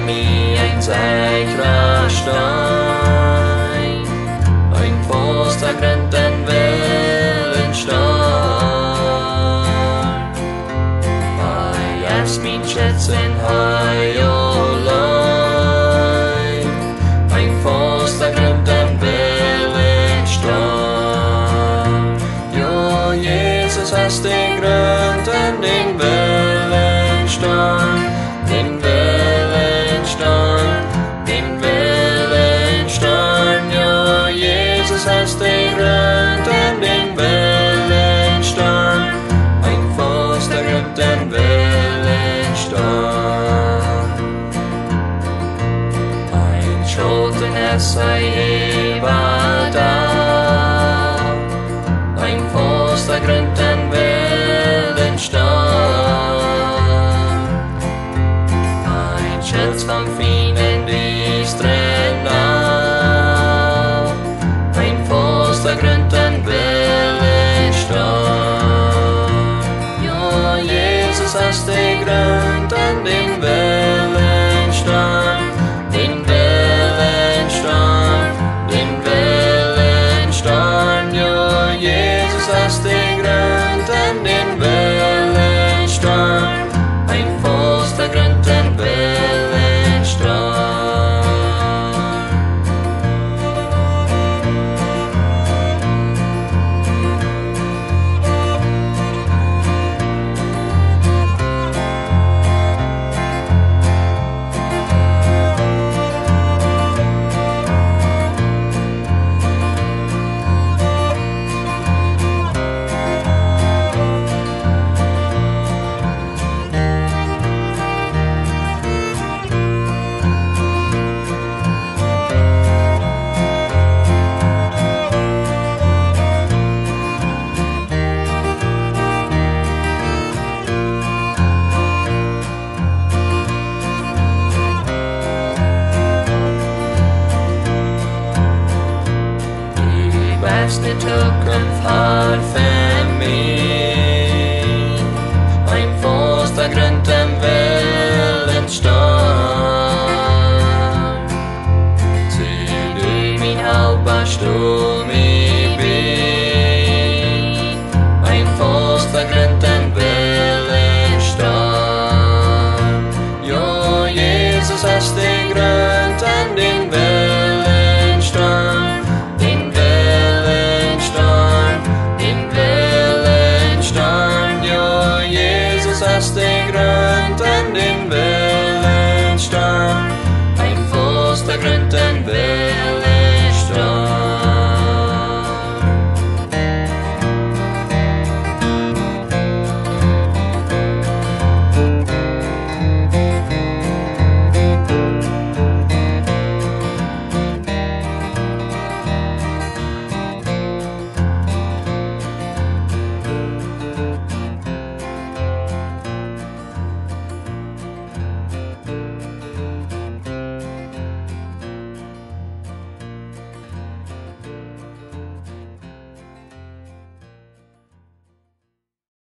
mir ein sicherer Stein, ein fester Grund den Wellen stark. Bei erst mein Schätz in Heiolei, ein fester Grund den Wellen stark. Jo, Jesus hast den Grund in den Wellen stark. Den Wellenstein, ja, Jesus hast den Grund an den Wellenstein, ein fester Grund den Wellenstein. Ein Schoten es sei ewig da, ein fester Grund den Wellenstein. Schätz van fienden die strenna, ein fester Grund den Wellenstein. Ja, Jesus hast den Grund an den Wellenstein, den Wellenstein, den Wellenstein. Ja, Jesus hast den Grund an den Wellenstein, ein fester Grund den Wellenstein. Beste Zukunft hat für mich ein fester Grund im Wellenstein. Ziel du mein Haupt, was du mich bin, ein fester Grund im Wellenstein. Jo, Jesus hast den Grund an den Wellenstein. Hast den Grund an den Wellenstein, ein fester Grund